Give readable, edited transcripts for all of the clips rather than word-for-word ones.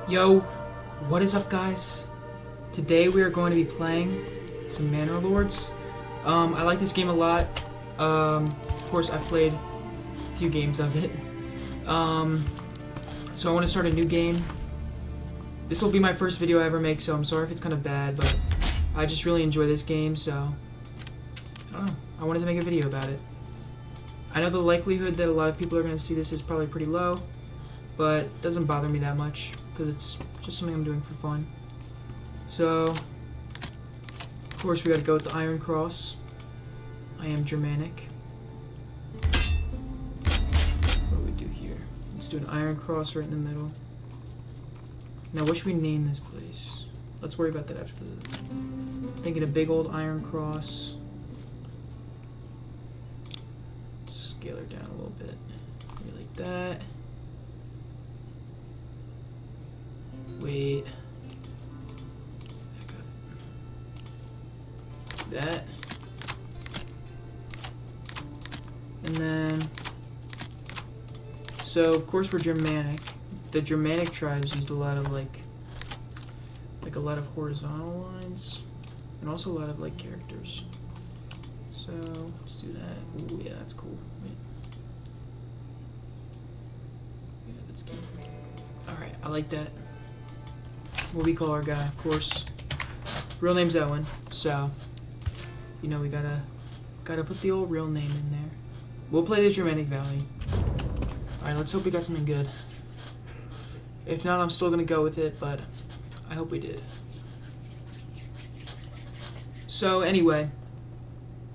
Yo, what is up, guys? Today we are going to be playing some Manor Lords. I like this game a lot. Of course, I've played a few games of it. So I want to start a new game. This will be my first video I ever make, so I'm sorry if it's kind of bad, but I just really enjoy this game, so I don't know. I wanted to make a video about it. I know the likelihood that a lot of people are going to see this is probably pretty low, but it doesn't bother me that much because it's just something I'm doing for fun. So, of course, we got to go with the Iron Cross. I am Germanic. What do we do here? Let's do an Iron Cross right in the middle. Now, what should we name this place? Let's worry about that after the... Thinking a big old Iron Cross. Scale her down a little bit. Maybe like that. Wait. That. And then, so of course we're Germanic. The Germanic tribes used a lot of like a lot of horizontal lines, and also a lot of like characters. So let's do that. Ooh, yeah, that's cool. Wait. Yeah, that's key. All right, I like that. What we call our guy, of course. Real name's Owen, so you know we gotta put the old real name in there. We'll play the Germanic Valley. Alright, let's hope we got something good. If not, I'm still gonna go with it, but I hope we did. So anyway,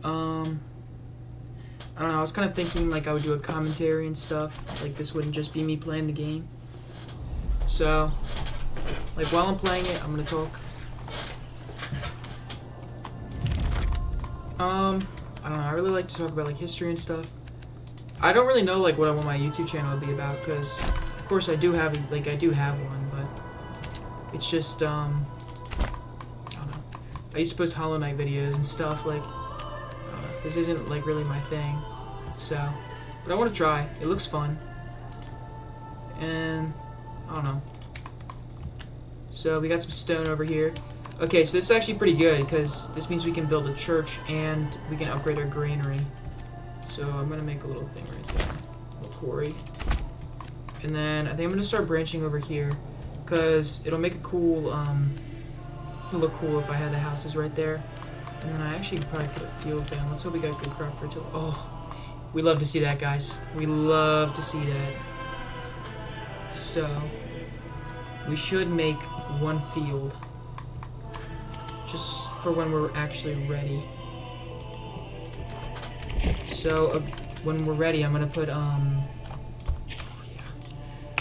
I don't know, I was kind of thinking like I would do a commentary and stuff. Like this wouldn't just be me playing the game. So, like while I'm playing it, I'm gonna talk. I don't know, I really like to talk about like history and stuff. I don't really know like what I want my YouTube channel to be about, because of course I do have one, but it's just I don't know. I used to post Hollow Knight videos and stuff, like this isn't like really my thing. So, but I want to try. It looks fun. And I don't know. So we got some stone over here. Okay, so this is actually pretty good because this means we can build a church and we can upgrade our granary. So I'm gonna make a little thing right there, a little quarry. And then I think I'm gonna start branching over here because it'll make a cool, it'll look cool if I had the houses right there. And then I actually probably put a field down. Let's hope we got good crop fertility. Oh, we love to see that, guys. We love to see that. So we should make one field, just for when we're actually ready. So when we're ready, I'm gonna put yeah,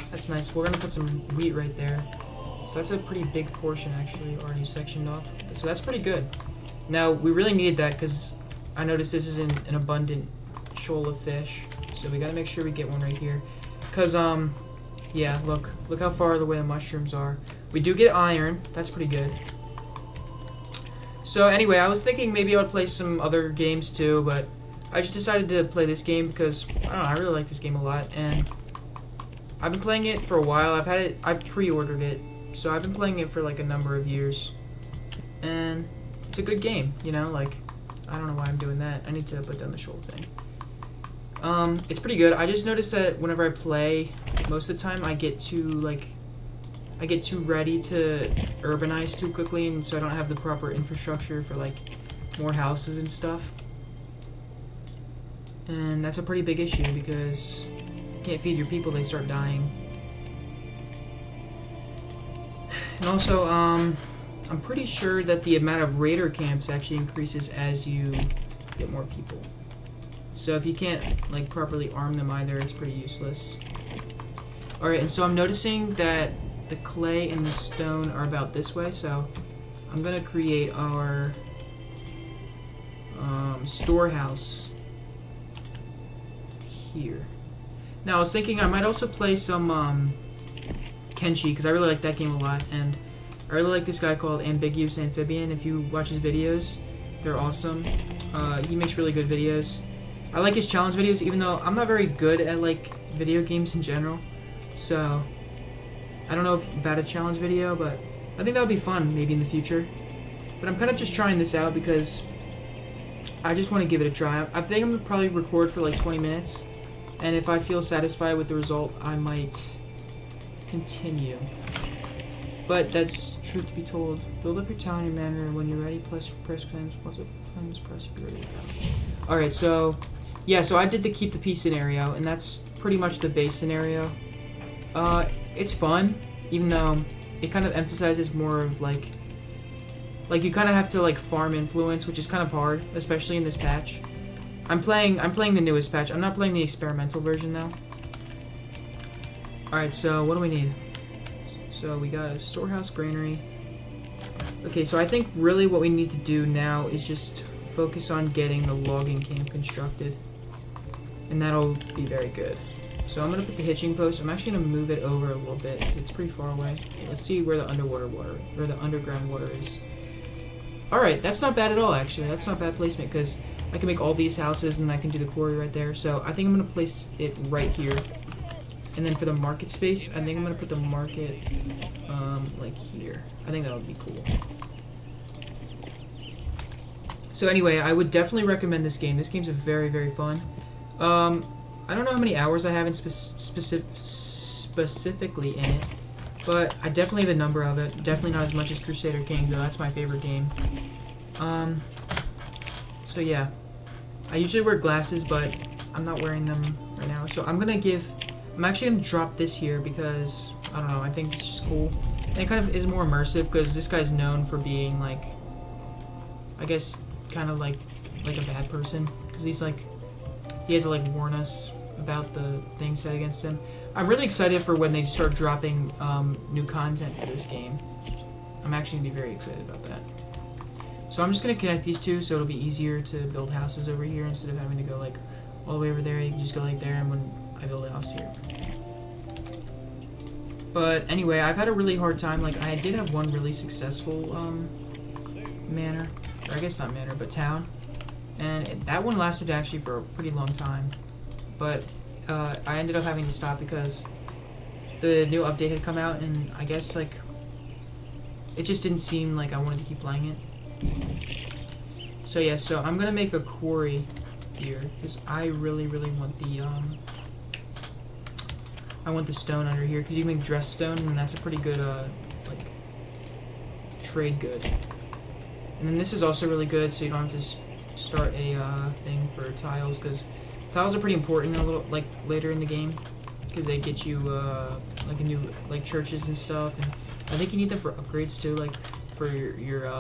that's nice. We're gonna put some wheat right there. So that's a pretty big portion actually already sectioned off. So that's pretty good. Now we really needed that because I noticed this is an abundant shoal of fish. So we gotta make sure we get one right here. Cause yeah, look how far away the mushrooms are. We do get iron. That's pretty good. So anyway, I was thinking maybe I would play some other games too, but I just decided to play this game because, I don't know, I really like this game a lot, and I've been playing it for a while. I pre-ordered it, so I've been playing it for like a number of years, and it's a good game, you know, like, I don't know why I'm doing that. I need to put down the shoal thing. It's pretty good. I just noticed that whenever I play, most of the time I get too ready to urbanize too quickly, and so I don't have the proper infrastructure for like more houses and stuff. And that's a pretty big issue because you can't feed your people, they start dying. And also, I'm pretty sure that the amount of raider camps actually increases as you get more people. So if you can't like properly arm them either, it's pretty useless. Alright, and so I'm noticing that the clay and the stone are about this way, so I'm gonna create our storehouse here. Now I was thinking I might also play some Kenshi, because I really like that game a lot, and I really like this guy called Ambiguous Amphibian. If you watch his videos, they're awesome. He makes really good videos. I like his challenge videos, even though I'm not very good at like video games in general. So I don't know about a challenge video, but I think that would be fun maybe in the future. But I'm kind of just trying this out because I just want to give it a try. I think I'm going to probably record for like 20 minutes. And if I feel satisfied with the result, I might continue. But that's truth to be told. Build up your town in your manor, and when you're ready, press claims. Once it claims, press be ready to go. Alright, so yeah, so I did the keep the peace scenario, and that's pretty much the base scenario. It's fun, even though it kind of emphasizes more of like you kind of have to like farm influence, which is kind of hard, especially in this patch. I'm playing the newest patch. I'm not playing the experimental version though. Alright, so what do we need? So we got a storehouse, granary. Okay, so I think really what we need to do now is just focus on getting the logging camp constructed. And that'll be very good. So I'm going to put the hitching post. I'm actually going to move it over a little bit. It's pretty far away. Let's see where the underground water is. Alright, that's not bad at all actually. That's not bad placement because I can make all these houses and I can do the quarry right there. So I think I'm going to place it right here. And then for the market space, I think I'm going to put the market, like here. I think that would be cool. So anyway, I would definitely recommend this game. This game's very, very fun. I don't know how many hours I have in specifically in it, but I definitely have a number of it. Definitely not as much as Crusader Kings, though. That's my favorite game. So yeah. I usually wear glasses, but I'm not wearing them right now. So I'm actually going to drop this here because, I don't know, I think it's just cool. And it kind of is more immersive because this guy's known for being, like, I guess, kind of like a bad person. Because he's, like, he had to, like, warn us about the things said against him. I'm really excited for when they start dropping new content for this game. I'm actually going to be very excited about that. So I'm just going to connect these two so it'll be easier to build houses over here instead of having to go, like, all the way over there. You can just go, like, there and when I build a house here. But anyway, I've had a really hard time. Like, I did have one really successful manor, or I guess not manor, but town, and that one lasted actually for a pretty long time. But I ended up having to stop because the new update had come out, and I guess like it just didn't seem like I wanted to keep playing it. So yeah, so I'm gonna make a quarry here because I really, really want the stone under here, because you can make dress stone, and that's a pretty good, like, trade good. And then this is also really good, so you don't have to start a, thing for tiles, because tiles are pretty important a little, like, later in the game, because they get you, like, a new, like, churches and stuff, and I think you need them for upgrades, too, like, for your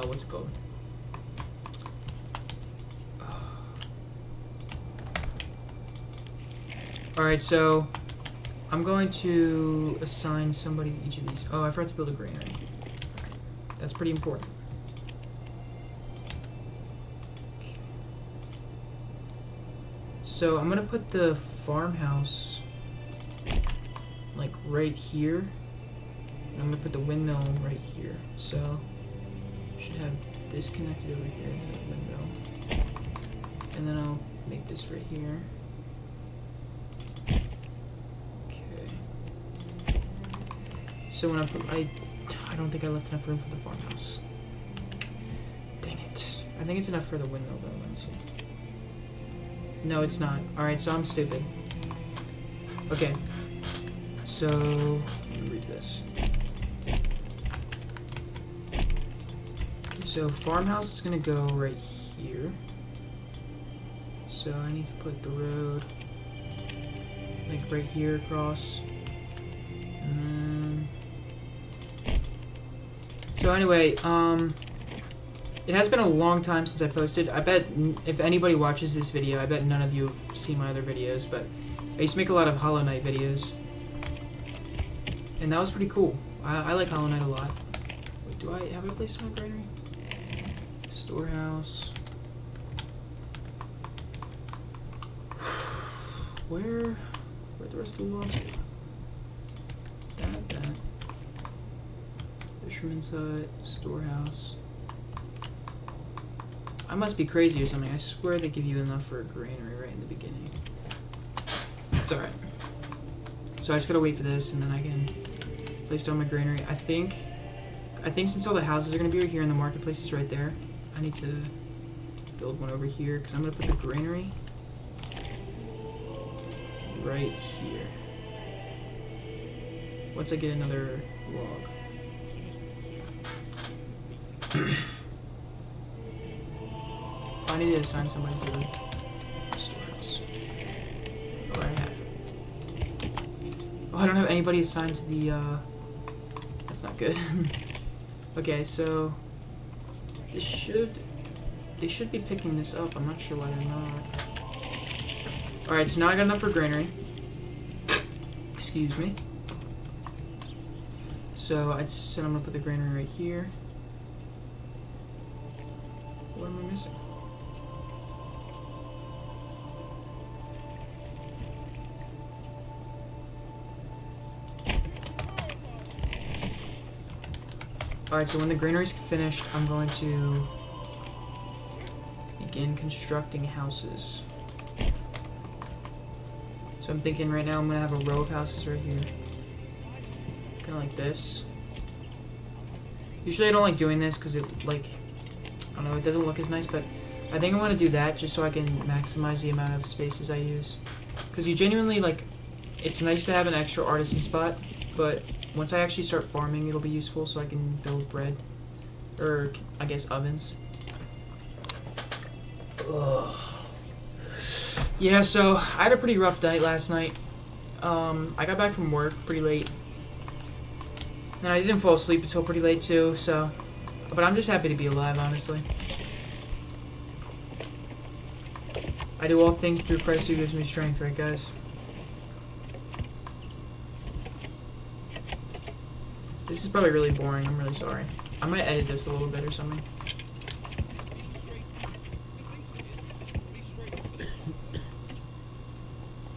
what's it called? Alright, so I'm going to assign somebody to each of these. Oh, I forgot to build a granary. That's pretty important. So I'm going to put the farmhouse like right here. And I'm going to put the windmill right here. So I should have this connected over here to the windmill. And then I'll make this right here. So when I don't think I left enough room for the farmhouse. Dang it. I think it's enough for the windmill though, let me see. No, it's not. Alright, so I'm stupid. Okay. So, let me read this. Okay, so farmhouse is gonna go right here. So I need to put the road like right here across. And then so anyway, it has been a long time since I posted. I bet if anybody watches this video, I bet none of you have seen my other videos, but I used to make a lot of Hollow Knight videos. And that was pretty cool. I like Hollow Knight a lot. Wait, have I placed my granary? Storehouse. Where'd the rest of the logs go? That. Fisherman's hut, storehouse. I must be crazy or something. I swear they give you enough for a granary right in the beginning. It's alright. So I just gotta wait for this, and then I can Placed on my granary. I think since all the houses are going to be right here and the marketplace is right there, I need to build one over here because I'm going to put the granary right here. Once I get another log. I need to assign somebody to the storehouse. Oh, I have. Oh, I don't have anybody assigned to the, that's not good. Okay, so they should be picking this up. I'm not sure why they're not. Alright, so now I got enough for granary. Excuse me. So I said I'm gonna put the granary right here. What am I missing? Alright, so when the granary's finished, I'm going to begin constructing houses. So I'm thinking right now I'm going to have a row of houses right here. Kind of like this. Usually I don't like doing this because it, like, I don't know, it doesn't look as nice, but I think I want to do that just so I can maximize the amount of spaces I use. Because you genuinely, like, it's nice to have an extra artisan spot, but once I actually start farming, it'll be useful so I can build bread. Or, I guess, ovens. Ugh. Yeah, so I had a pretty rough night last night. I got back from work pretty late. And I didn't fall asleep until pretty late too, so... But I'm just happy to be alive, honestly. I do all things through Christ who gives me strength, right guys? This is probably really boring, I'm really sorry. I might edit this a little bit or something.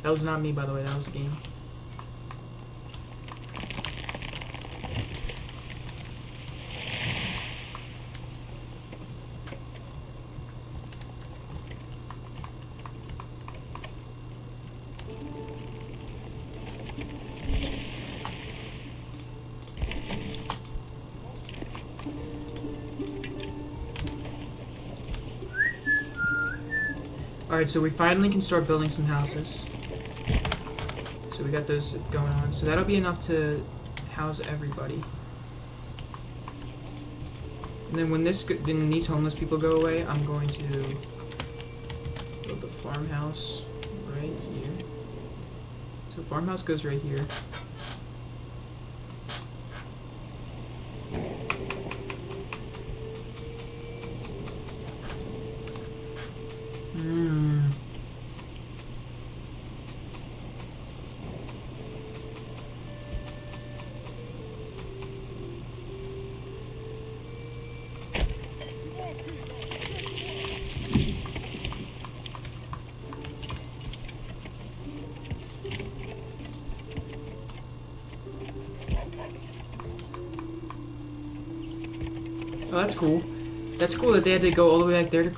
That was not me, by the way, that was the game. Alright, so we finally can start building some houses. So we got those going on. So that'll be enough to house everybody. And then when these homeless people go away, I'm going to build the farmhouse right here. So farmhouse goes right here. Oh, that's cool. That's cool that they had to go all the way back there to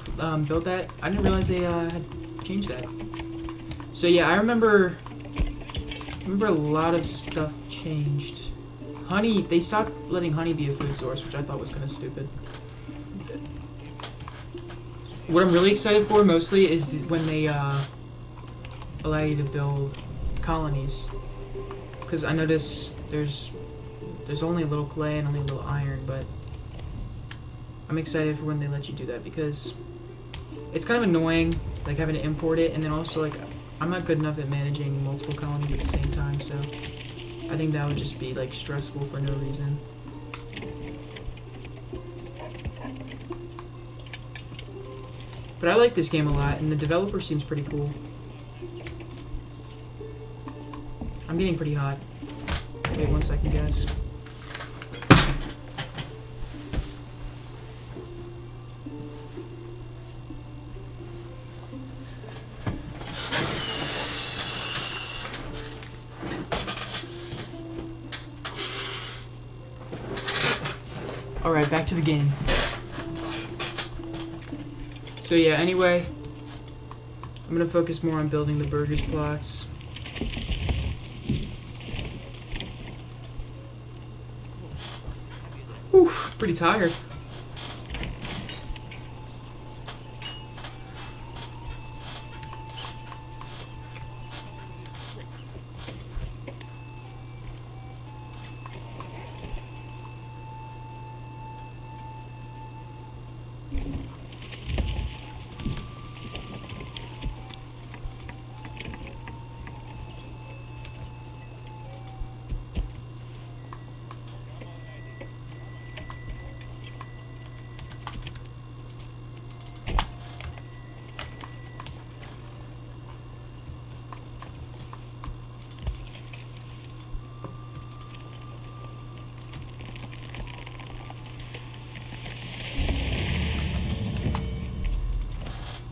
build that. I didn't realize they had changed that. So yeah, I remember a lot of stuff changed. Honey, they stopped letting honey be a food source, which I thought was kind of stupid. What I'm really excited for mostly is when they allow you to build colonies. Because I notice there's only a little clay and only a little iron, but I'm excited for when they let you do that because it's kind of annoying, like having to import it, and then also like I'm not good enough at managing multiple colonies at the same time, so I think that would just be like stressful for no reason. But I like this game a lot, and the developer seems pretty cool. I'm getting pretty hot. Wait 1 second, guys. Alright, back to the game. So yeah, anyway, I'm gonna focus more on building the burgers plots. Whew, pretty tired.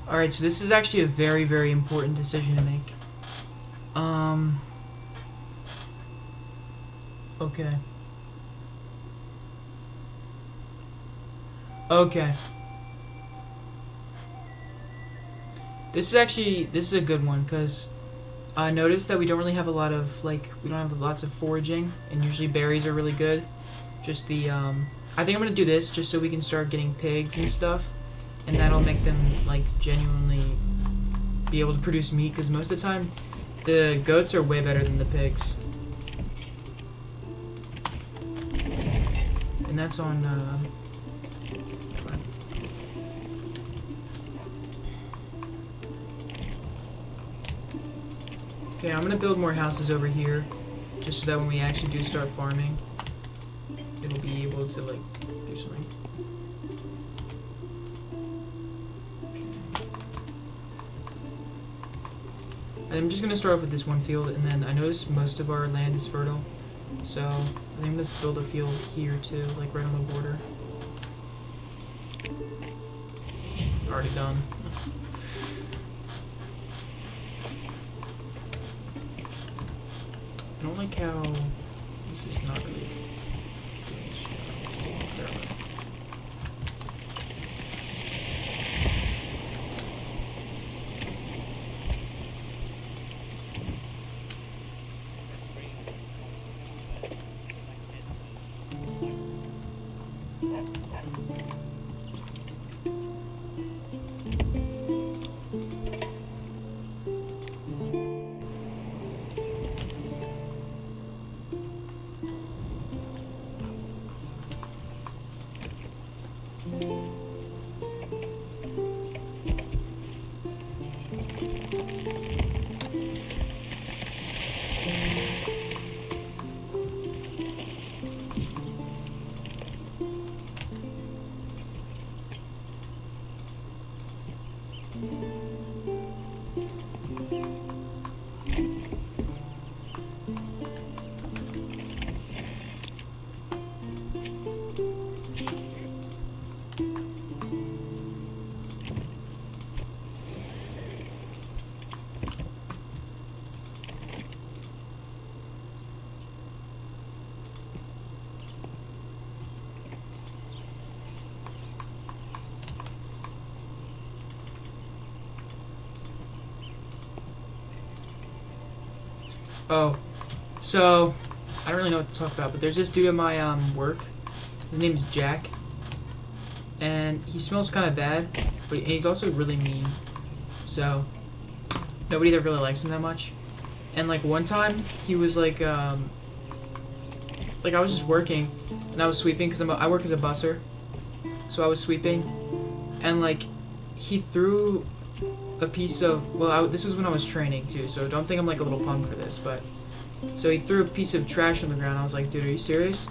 Alright, so this is actually a very, very important decision to make. Okay. Okay. This is a good one, because I noticed that we don't really have a lot of, like, we don't have lots of foraging, and usually berries are really good. Just the, I think I'm gonna do this just so we can start getting pigs and stuff. And that'll make them, like, genuinely be able to produce meat, because most of the time, the goats are way better than the pigs. And that's on, okay, I'm gonna build more houses over here, just so that when we actually do start farming, it'll be able to, like, do something. I'm just going to start off with this one field, and then I notice most of our land is fertile, so I think I'm going to build a field here too, like right on the border. Already done. I don't like how this is not really doing shit. Oh, so I don't really know what to talk about, but there's this dude at my work. His name is Jack, and he smells kind of bad, but he's also really mean. So nobody that really likes him that much. And like one time, he was like I was just working, and I was sweeping because I work as a busser, so I was sweeping, and like he threw a piece of, well, this was when I was training too, so don't think I'm like a little punk for this, but so he threw a piece of trash on the ground. I was like, dude, are you serious?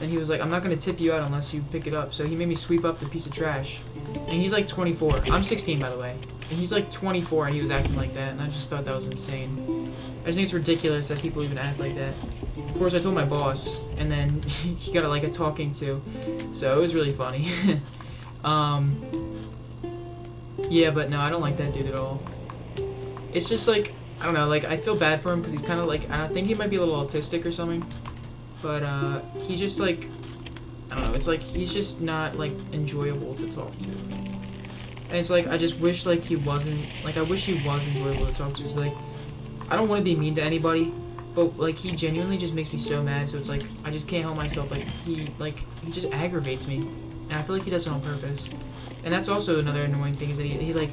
And he was like, I'm not gonna tip you out unless you pick it up. So he made me sweep up the piece of trash, and he's like 24. I'm 16, by the way, and he's like 24, and he was acting like that, and I just thought that was insane. I just think it's ridiculous that people even act like that. Of course, I told my boss, and then he got like a talking to, so it was really funny. Yeah, but no, I don't like that dude at all. It's just like, I don't know, like, I feel bad for him because he's kind of like, I think he might be a little autistic or something. But, he just like, I don't know, it's like, he's just not, like, enjoyable to talk to. And it's like, I just wish, like, he wasn't, like, I wish he was enjoyable to talk to. It's like, I don't want to be mean to anybody, But like he genuinely just makes me so mad. So it's like I just can't help myself. Like he just aggravates me, and I feel like he does it on purpose. And that's also another annoying thing is that he like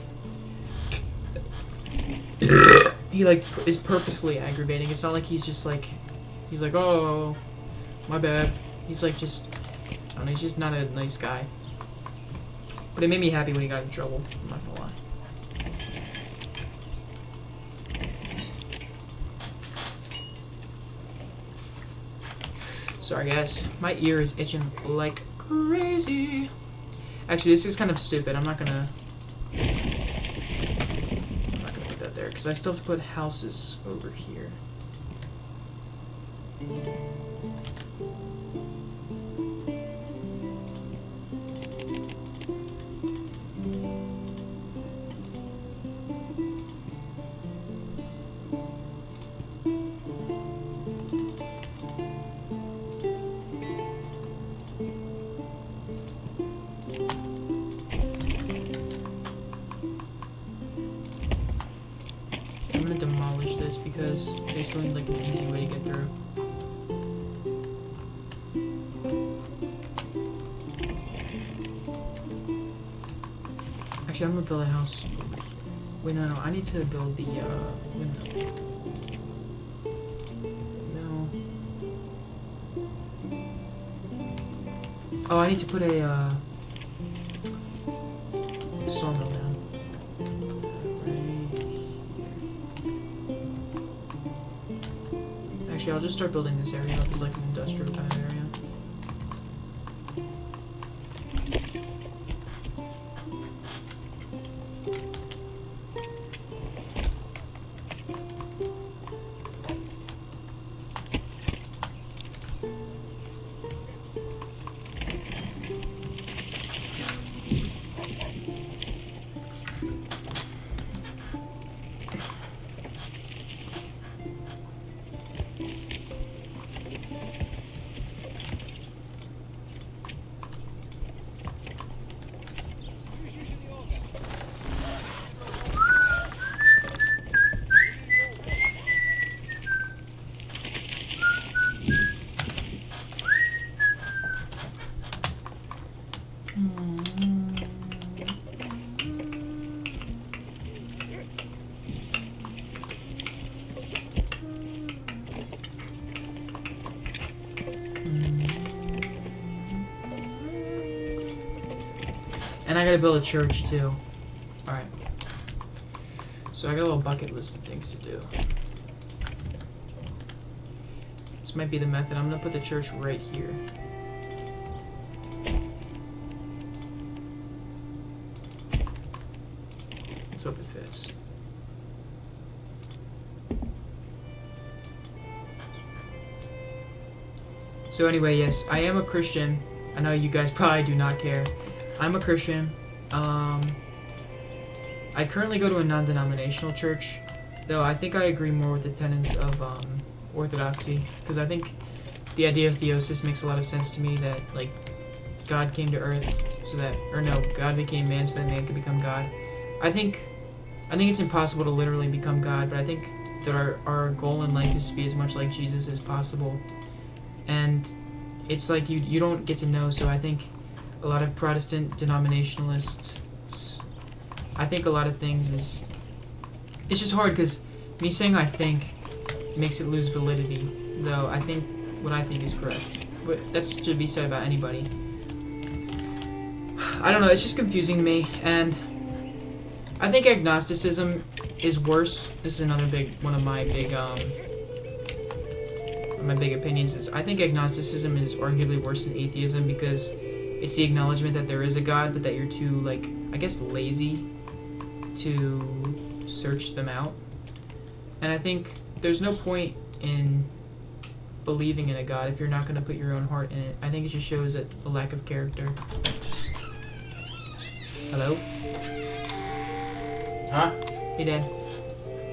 he like is purposefully aggravating. It's not like he's just like he's like, oh, my bad. He's like just I don't know. He's just not a nice guy. But it made me happy when he got in trouble. I'm not gonna lie. Sorry guys, my ear is itching like crazy. Actually, this is kind of stupid. I'm not gonna put that there because I still have to put houses over here. I'm gonna demolish this because they still need like an easy way to get through. Actually, I'm gonna build a house over here. Wait, no, I need to build the window. No. Oh, I need to put a sawmill down. Actually, I'll just start building this area up as like an industrial kind of area. And I gotta build a church too. Alright. So I got a little bucket list of things to do. This might be the method. I'm gonna put the church right here. Let's hope it fits. So anyway, yes, I am a Christian. I know you guys probably do not care. I'm a Christian. I currently go to a non-denominational church, though I think I agree more with the tenets of Orthodoxy, because I think the idea of theosis makes a lot of sense to me, that like God came to earth so that, or no, God became man so that man could become God. I think it's impossible to literally become God, but I think that our goal in life is to be as much like Jesus as possible. And it's like you don't get to know, so I think a lot of Protestant denominationalists, I think a lot of things is, it's just hard because me saying I think makes it lose validity, though I think what I think is correct. But that's to be said about anybody. I don't know, it's just confusing to me, and I think agnosticism is worse. This is another one of my big opinions is I think agnosticism is arguably worse than atheism because it's the acknowledgement that there is a God, but that you're too, like, I guess, lazy to search them out. And I think there's no point in believing in a God if you're not going to put your own heart in it. I think it just shows a lack of character. Hello? Huh? Hey, Dad.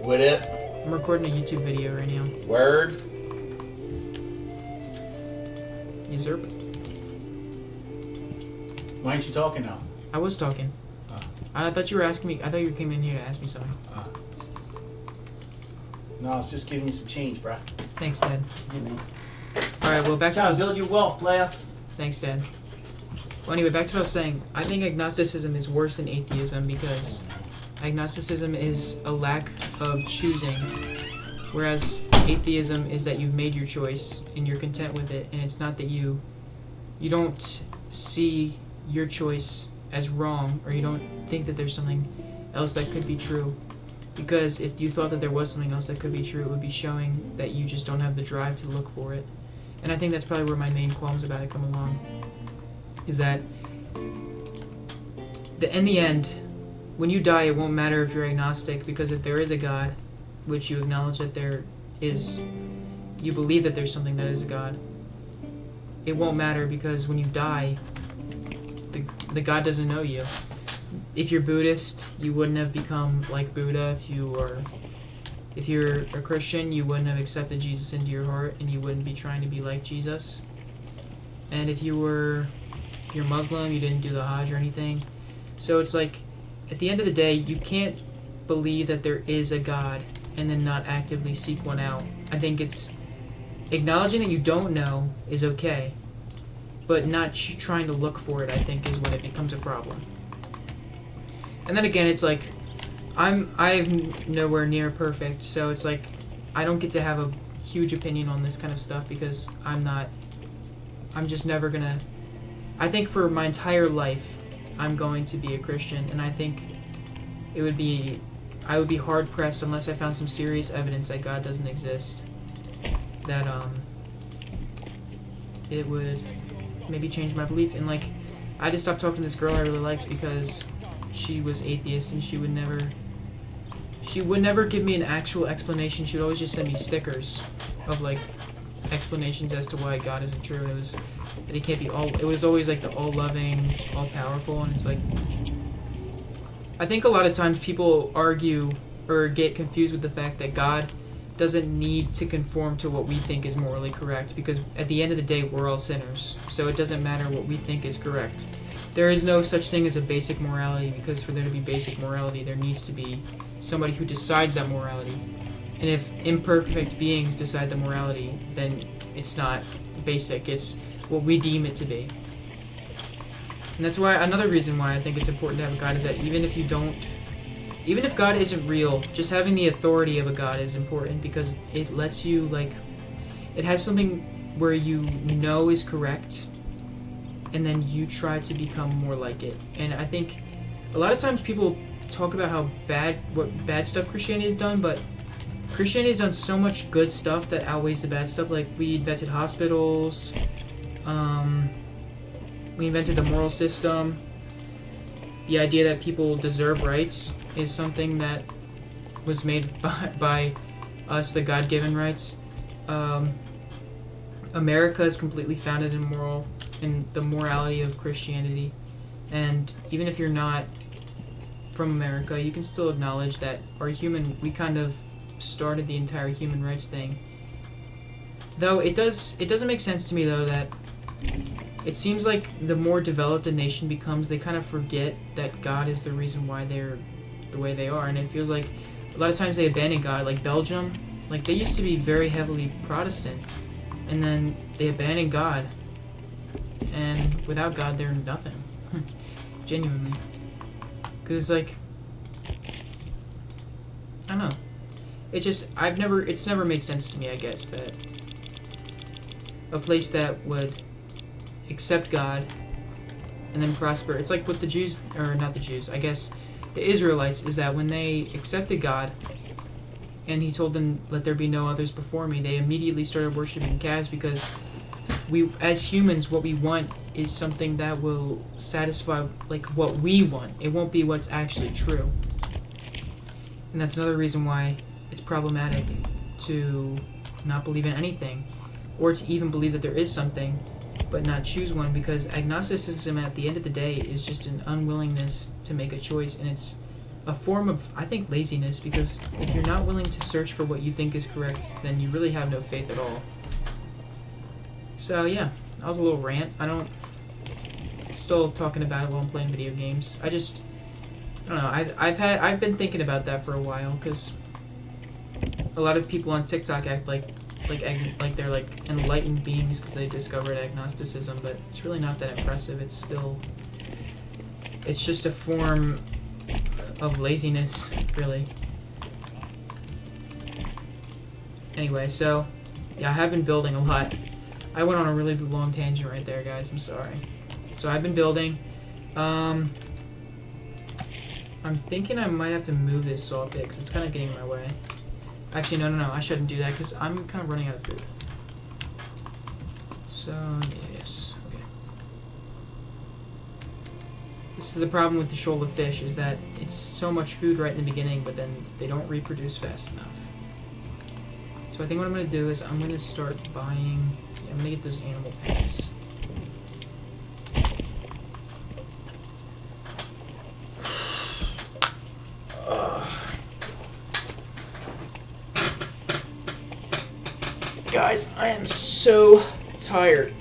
What up? I'm recording a YouTube video right now. Word? Usurp. Why ain't you talking now? I was talking. I thought you were asking me. I thought you came in here to ask me something. No, I was just giving you some change, bruh. Thanks, Dad. Give me. Alright, well, back to Trying what to I was... build your wealth, player. Thanks, Dad. Well, anyway, back to what I was saying. I think agnosticism is worse than atheism because agnosticism is a lack of choosing, whereas atheism is that you've made your choice and you're content with it, and it's not that you don't see your choice as wrong, or you don't think that there's something else that could be true. Because if you thought that there was something else that could be true, it would be showing that you just don't have the drive to look for it. And I think that's probably where my main qualms about it come along. Is that in the end, when you die, it won't matter if you're agnostic, because if there is a God, which you acknowledge that there is, you believe that there's something that is a God, it won't matter, because when you die, the God doesn't know you. If you're Buddhist, you wouldn't have become like Buddha. If you're a Christian, you wouldn't have accepted Jesus into your heart, and you wouldn't be trying to be like Jesus. And if you're Muslim, you didn't do the Hajj or anything. So it's like, at the end of the day, you can't believe that there is a God and then not actively seek one out. I think it's acknowledging that you don't know is okay, but not trying to look for it, I think, is when it becomes a problem. And then again, it's like, I'm nowhere near perfect, so it's like, I don't get to have a huge opinion on this kind of stuff, because I'm just never gonna, I think for my entire life, I'm going to be a Christian, and I think I would be hard pressed unless I found some serious evidence that God doesn't exist, that it would maybe change my belief. And like, I just stopped talking to this girl I really liked because she was atheist, and she would never give me an actual explanation. She would always just send me stickers of like explanations as to why God isn't true. It was that he can't be all. It was always like the all-loving, all-powerful, and it's like, I think a lot of times people argue or get confused with the fact that God doesn't need to conform to what we think is morally correct, because at the end of the day, we're all sinners. So it doesn't matter what we think is correct. There is no such thing as a basic morality, because for there to be basic morality, there needs to be somebody who decides that morality. And if imperfect beings decide the morality, then it's not basic, it's what we deem it to be. And that's why, another reason why I think it's important to have a God is that even if God isn't real, just having the authority of a God is important, because it lets you, like, it has something where you know is correct, and then you try to become more like it. And I think a lot of times people talk about what bad stuff Christianity has done, but Christianity has done so much good stuff that outweighs the bad stuff. Like, we invented hospitals, we invented the moral system. The idea that people deserve rights is something that was made by us, the God-given rights. America is completely founded in the morality of Christianity. And even if you're not from America, you can still acknowledge that we kind of started the entire human rights thing. Though it doesn't make sense to me, though, that it seems like the more developed a nation becomes, they kind of forget that God is the reason why they're the way they are. And it feels like a lot of times they abandon God. Like Belgium, like they used to be very heavily Protestant, and then they abandoned God, and without God they're nothing. Genuinely. Because, like, I don't know, it's never made sense to me, I guess, that a place that would accept God and then prosper. It's like what the Jews, or not the Jews, I guess the Israelites, is that when they accepted God and he told them, let there be no others before me, they immediately started worshiping calves, because we, as humans, what we want is something that will satisfy, like, what we want. It won't be what's actually true. And that's another reason why it's problematic to not believe in anything, or to even believe that there is something but not choose one, because agnosticism at the end of the day is just an unwillingness to make a choice, and it's a form of, I think, laziness, because if you're not willing to search for what you think is correct, then you really have no faith at all. So yeah, that was a little rant. Still talking about it while I'm playing video games. I don't know, I've been thinking about that for a while, because a lot of people on TikTok act like like they're like enlightened beings because they discovered agnosticism, but it's really not that impressive. It's just a form of laziness, really. Anyway, so yeah, I have been building a lot. I went on a really long tangent right there, guys. I'm sorry. So I've been building. I'm thinking I might have to move this saw pit because it's kind of getting in my way. Actually, no. I shouldn't do that because I'm kind of running out of food. So, yes. Okay. This is the problem with the shoal of fish, is that it's so much food right in the beginning, but then they don't reproduce fast enough. So I think what I'm going to do is I'm going to start buying... I'm going to get those animal pets. Guys, I am so tired.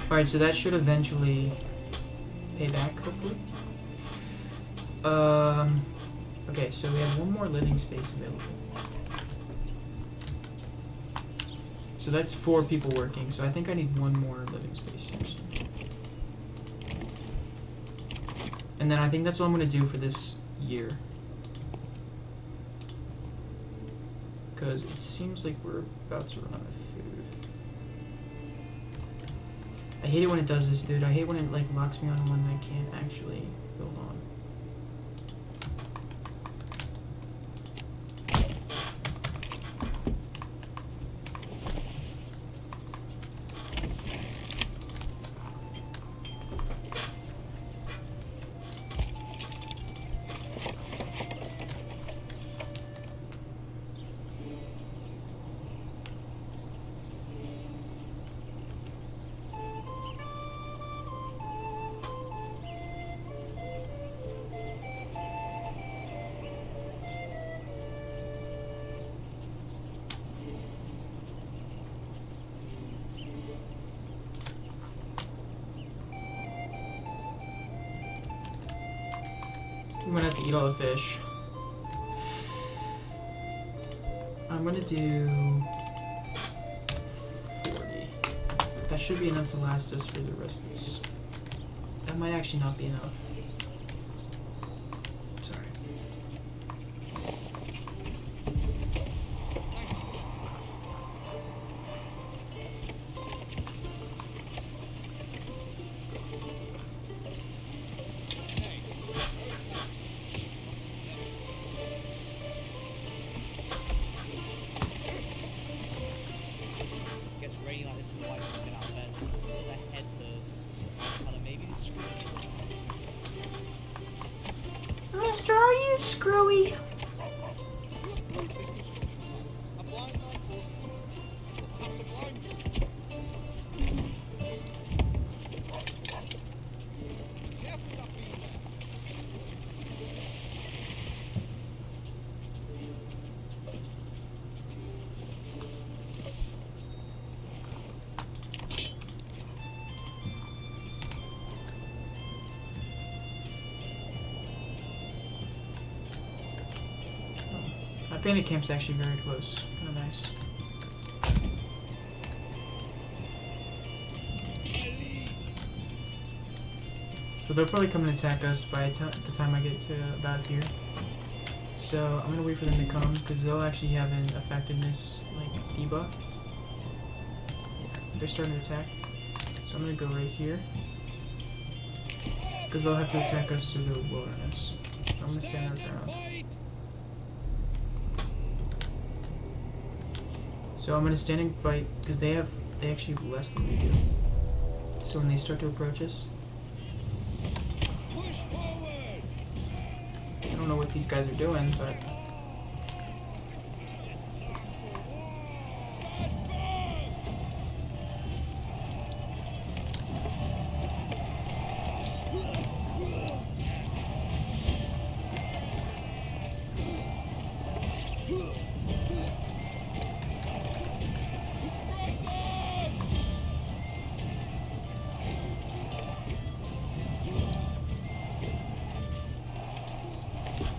Alright, so that should eventually pay back, hopefully. Okay, so we have one more living space available. So that's 4 people working, so I think I need one more living space. And then I think that's all I'm going to do for this year. Because it seems like we're about to run out of food. I hate it when it does this, dude. I hate when it like locks me on one I can't actually build on. I'm gonna have to eat all the fish. I'm gonna do 40. That should be enough to last us for the rest of this. That might actually not be enough. Sorry. Mister, are you screwy? My bandit camp's actually very close. Kind of nice. So they'll probably come and attack us by the time I get to about here. So I'm gonna wait for them to come because they'll actually have an effectiveness like debuff. Yeah, they're starting to attack. So I'm gonna go right here because they'll have to attack us through the wilderness. I'm gonna stand our ground. So I'm gonna stand and fight because they actually have less than we do. So when they start to approach us, I don't know what these guys are doing, but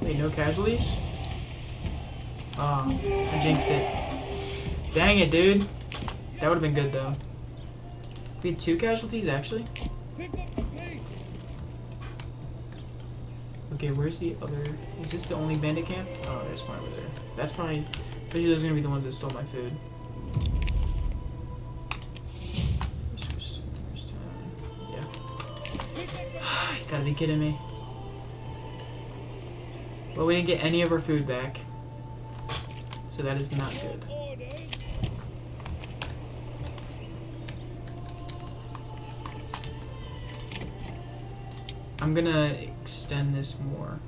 wait, no casualties? Oh, I jinxed it. Dang it, dude. That would have been good, though. We had 2 casualties, actually? Okay, where's the other... Is this the only bandit camp? Oh, there's one over there. That's probably... Especially those are going to be the ones that stole my food. Yeah. You gotta be kidding me. Well, we didn't get any of our food back. So that is not good. I'm gonna extend this more.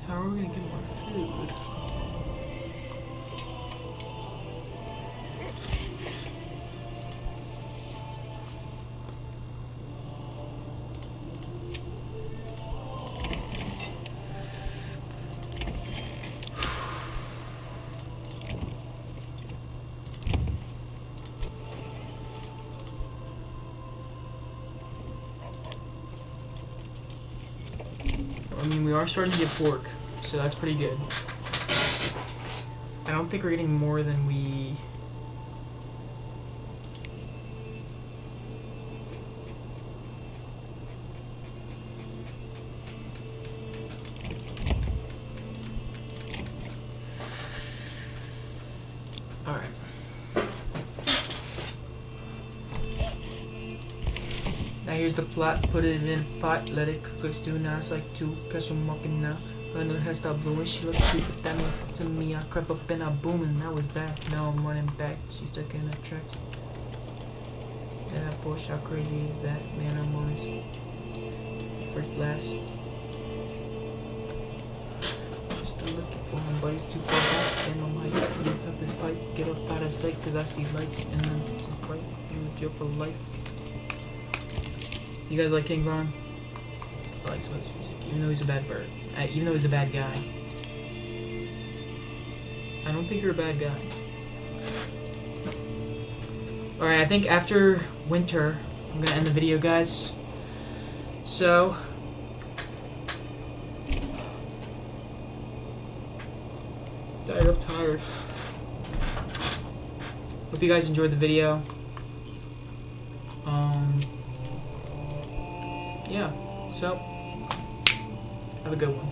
How are we gonna get more food? I mean, we are starting to get pork, so that's pretty good. I don't think we're getting more than we... Alright. Now here's the plot. Put it in a pot, let it cook, stew nice like 2. Catch 'em walking now. Her hair start blowing, she looked stupid at me. To me, I crept up and I booming. That was that. Now I'm running back. She's stuck in her tracks. That Porsche, how crazy is that? Manor Lords. First blast. Just a looking for him, but he's too far back. Damn, I might get up this pipe. Get up out of sight, cause I see lights in them. Right in the jail for life. You guys like King Von? I like some of his music, even though he's a bad bird. Even though he's a bad guy. I don't think you're a bad guy. Alright, I think after winter, I'm gonna end the video, guys. So... I'm tired. Hope you guys enjoyed the video. Yeah, so... Have a good one.